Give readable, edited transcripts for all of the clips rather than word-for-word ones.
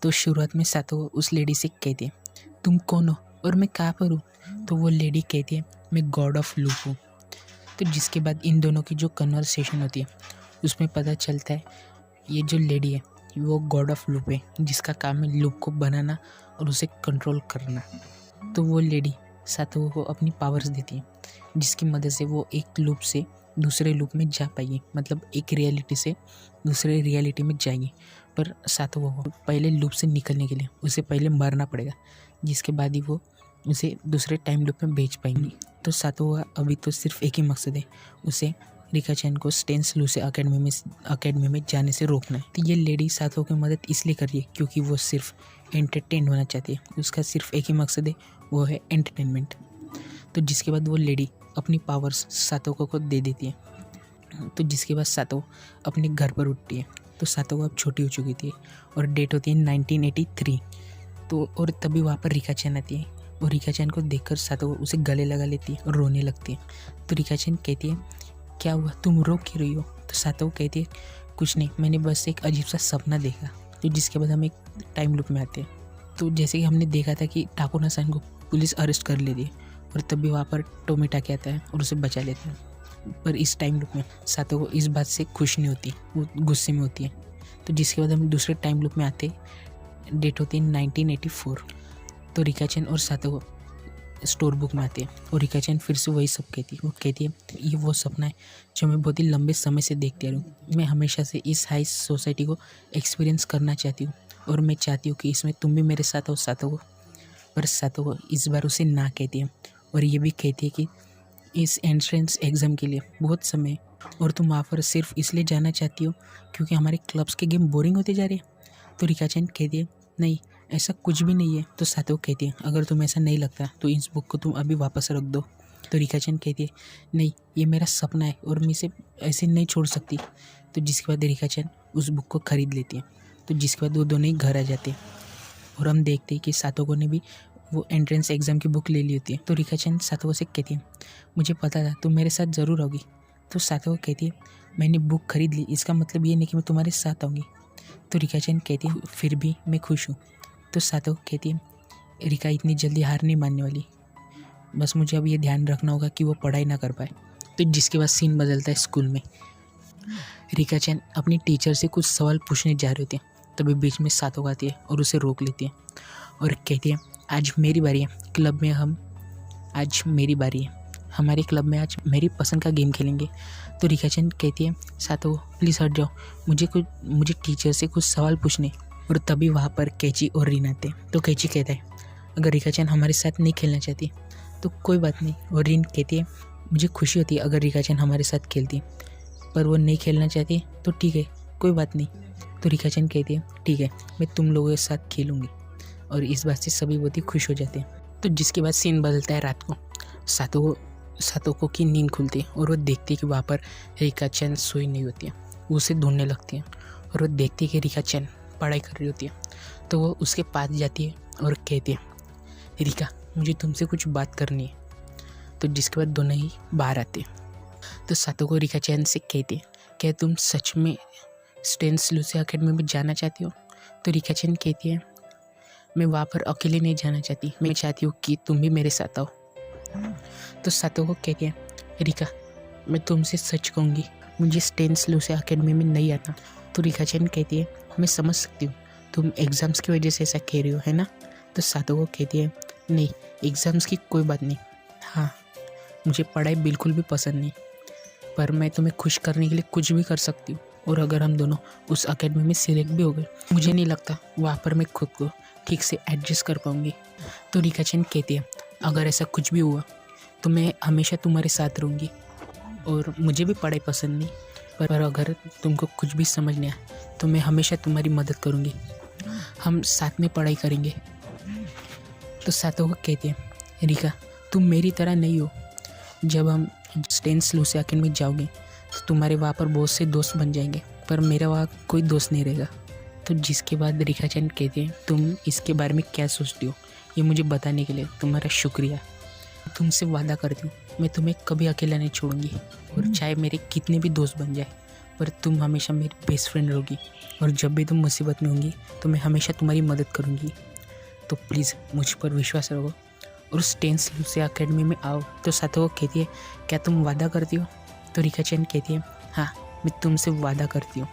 तो शुरुआत में सातो उस लेडी से कहती है, तुम कौन हो और मैं कहाँ पर हूँ? तो वो लेडी कहती है, मैं गॉड ऑफ लूप हूँ। तो जिसके बाद इन दोनों की जो कन्वर्सेशन होती है उसमें पता चलता है ये जो लेडी है वो गॉड ऑफ लूप है, जिसका काम है लूप को बनाना और उसे कंट्रोल करना। तो वो लेडी सातो को अपनी पावर्स देती है, जिसकी मदद से वो एक लूप से दूसरे लूप में जा पाएगी, मतलब एक रियलिटी से दूसरे रियलिटी में जाएगी। पर सातो को पहले लूप से निकलने के लिए उसे पहले मरना पड़ेगा, जिसके बाद ही वो उसे दूसरे टाइम लूप में भेज पाएंगी। तो सातो का अभी तो सिर्फ एक ही मकसद है, उसे रिका चैन को स्टेंस लूसे अकेडमी में जाने से रोकना है। तो ये लेडी सातो की मदद इसलिए कर रही है क्योंकि वो सिर्फ एंटरटेन होना चाहती है, उसका सिर्फ एक ही मकसद है, वो है एंटरटेनमेंट। तो जिसके बाद वो लेडी अपनी पावर्स सातो को दे देती है। तो जिसके बाद सातो अपने घर पर उठती है। तो सातो अब छोटी हो चुकी थी और डेट होती है 1983। तो और तभी वहाँ पर रिका चैन आती है और रिका चैन को देखकर सातो उसे गले लगा लेती है और रोने लगती है। तो रिका चैन कहती है, क्या हुआ, तुम रो क्यों रही हो? तो सातो कहती है, कुछ नहीं, मैंने बस एक अजीब सा सपना देखा। तो जिसके बाद हम एक टाइम लूप में आते हैं। तो जैसे कि हमने देखा था कि टाकुना-सान को पुलिस अरेस्ट कर लेती है और तभी वहाँ पर टोमिटाके आता है और उसे बचा लेता है। पर इस टाइम लूप में सातो को इस बात से खुश नहीं होती, वो गुस्से में होती है। तो जिसके बाद हम दूसरे टाइम लूप में आते, डेट होती है 1984। तो रिका चैन और सातो को स्टोर बुक में आते हैं और रिका चैन फिर से वही सब कहती है। वो कहती है, ये वो सपना है जो मैं बहुत ही लंबे समय से देखती आ रही हूँ। मैं हमेशा से इस हाई सोसाइटी को एक्सपीरियंस करना चाहती हूँ और मैं चाहती हूँ कि इसमें तुम भी मेरे साथ हो सातो को। पर सातो को इस बार उसे ना कहती है और ये भी कहती है कि इस एंट्रेंस एग्ज़ाम के लिए बहुत समय है और तुम वहाँ पर सिर्फ इसलिए जाना चाहती हो क्योंकि हमारे क्लब्स के गेम बोरिंग होते जा रहे हैं। तो रिका चैन कहती है, नहीं, ऐसा कुछ भी नहीं है। तो सातो कहती है, अगर तुम्हें ऐसा नहीं लगता तो इस बुक को तुम अभी वापस रख दो। तो रिका चैन कहती है, नहीं, ये मेरा सपना है और मैं इसे ऐसे नहीं छोड़ सकती। तो जिसके बाद रिका चैन उस बुक को ख़रीद लेती है। तो जिसके बाद वो दोनों ही घर आ जाते हैं और हम देखते हैं कि सातो को ने भी वो एंट्रेंस एग्ज़ाम की बुक ले ली होती है। तो रिका चैन सातो से कहती है, मुझे पता था तुम मेरे साथ ज़रूर आओगी। तो सातो कहती है, मैंने बुक खरीद ली, इसका मतलब ये नहीं कि मैं तुम्हारे साथ आऊँगी। तो रिका चैन कहती है, फिर भी मैं खुश हूँ। तो सातो कहती है, रिका इतनी जल्दी हार नहीं मानने वाली, बस मुझे अब ये ध्यान रखना होगा कि वो पढ़ाई ना कर पाए। तो जिसके बाद सीन बदलता है स्कूल में। रिका चैन अपनी टीचर से कुछ सवाल पूछने जा रहे होते हैं, तभी बीच में सातो आती है और उसे रोक लेती है और कहती है, आज मेरी बारी है, क्लब में आज मेरी बारी है, हमारे क्लब में आज मेरी पसंद का गेम खेलेंगे। तो रिका चैन कहती है, सातो प्लीज़ हट जाओ, मुझे टीचर से कुछ सवाल पूछने। और तभी वहाँ पर कैची और रीन आते हैं। तो कैची कहता है, अगर रिका चैन हमारे साथ नहीं खेलना चाहती तो कोई बात नहीं। और रीन कहती है, मुझे खुशी होती है अगर रिका चैन हमारे साथ खेलती, पर वो नहीं खेलना चाहती तो ठीक है, कोई बात नहीं। तो रिका चैन कहती है, ठीक है, मैं तुम लोगों के साथ खेलूँगी। और इस बात से सभी बहुत ही खुश हो जाते हैं। तो जिसके बाद सीन बदलता है रात को। सातो को की नींद खुलती है और वो देखती है कि वहाँ पर रिका चैन सोई नहीं होती है। वो उसे ढूंढने लगती है और वो देखती है कि रिका चैन पढ़ाई कर रही होती है। तो वो उसके पास जाती है और कहती है, रिका, मुझे तुमसे कुछ बात करनी है। तो जिसके बाद दोनों ही बाहर आते हैं। तो सातो को रिका चैन से कहती है, क्या तुम सच में स्टेंस लूसे अकेडमी में जाना चाहती हो? तो रिका चैन कहती है, मैं वहाँ पर अकेले नहीं जाना चाहती, मैं चाहती हूँ कि तुम भी मेरे साथ आओ। तो सातो को कहती है, रिका, मैं तुमसे सच कहूँगी, मुझे स्टेंस लूसे अकेडमी में नहीं आना। तो रिका चैन कहती है, मैं समझ सकती हूँ, तुम एग्ज़ाम्स की वजह से ऐसा कह रही हो, है ना? तो सातो को कहती है, नहीं, एग्ज़ाम्स की कोई बात नहीं, हाँ, मुझे पढ़ाई बिल्कुल भी पसंद नहीं, पर मैं तुम्हें खुश करने के लिए कुछ भी कर सकती हूँ। और अगर हम दोनों उस अकेडमी में सिलेक्ट भी हो गए, मुझे नहीं लगता वहाँ पर मैं खुद को ठीक से एडजस्ट कर पाऊँगी। तो रिका चैन कहती है, अगर ऐसा कुछ भी हुआ तो मैं हमेशा तुम्हारे साथ रहूँगी और मुझे भी पढ़ाई पसंद नहीं, पर अगर तुमको कुछ भी समझ नहीं आया तो मैं हमेशा तुम्हारी मदद करूँगी, हम साथ में पढ़ाई करेंगे। तो सातो को कहती है, रिका, तुम मेरी तरह नहीं हो, जब हम स्टेंस लूसे अकेडमी में जाओगे तो तुम्हारे वहाँ पर बहुत से दोस्त बन जाएंगे, पर मेरा वहाँ कोई दोस्त नहीं रहेगा। तो जिसके बाद रिका चैन कहते हैं, तुम इसके बारे में क्या सोचती हो, ये मुझे बताने के लिए तुम्हारा शुक्रिया। तुमसे वादा करती हूँ, मैं तुम्हें कभी अकेला नहीं छोड़ूंगी और चाहे मेरे कितने भी दोस्त बन जाए पर तुम हमेशा मेरी बेस्ट फ्रेंड रहोगी और जब भी तुम मुसीबत में होंगी तो मैं हमेशा तुम्हारी मदद करूँगी। तो प्लीज़ मुझ पर विश्वास रखो और उस टेंस लूसिया अकेडमी में आओ। तो साथों कहती है, क्या तुम वादा करती हो? तो रिका चैन कहती है, हाँ मैं तुमसे वादा करती हूँ।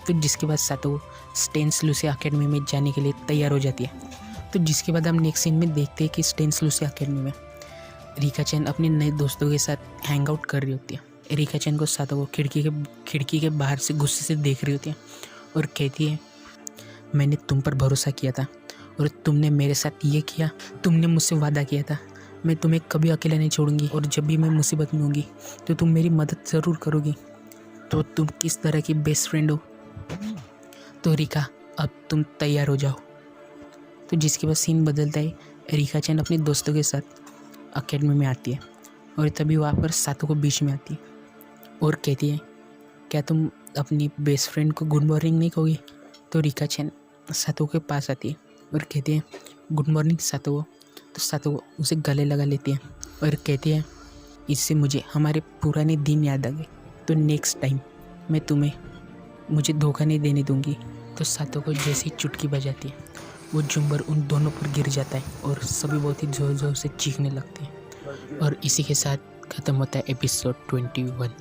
तो जिसके बाद साथों स्टेंस लूसिया अकेडमी में जाने के लिए तैयार हो जाती है। तो जिसके बाद हम नेक्स्ट सीन में देखते हैं कि स्टेंस लूसिया अकेडमी में रिका चैन अपने नए दोस्तों के साथ हैंग आउट कर रही होती है। रिका चैन को साथों को खिड़की के बाहर से गुस्से से देख रही होती है और कहती है, मैंने तुम पर भरोसा किया था और तुमने मेरे साथ ये किया। तुमने मुझसे वादा किया था मैं तुम्हें कभी अकेला नहीं छोड़ूंगी और जब भी मैं मुसीबत में होंगी तो तुम मेरी मदद ज़रूर करोगी। तो तुम किस तरह की बेस्ट फ्रेंड हो? तो रिका अब तुम तैयार हो जाओ। तो जिसके बाद सीन बदलता है, रिका चैन अपने दोस्तों के साथ अकेडमी में आती है और तभी वहाँ पर सातों को बीच में आती है और कहती है, क्या तुम अपनी बेस्ट फ्रेंड को गुड मॉर्निंग नहीं कहोगी? तो रिका चैन सातों के पास आती है और कहती है, गुड मॉर्निंग सातों। तो सातों उसे गले लगा लेती है और कहती है, इससे मुझे हमारे पुराने दिन याद आ गए। तो नेक्स्ट टाइम मैं मुझे धोखा नहीं देने दूंगी। तो सातों को जैसी चुटकी बजाती है वो झुंबर उन दोनों पर गिर जाता है और सभी बहुत ही ज़ोर ज़ोर से चीखने लगते हैं। और इसी के साथ ख़त्म होता है एपिसोड 21।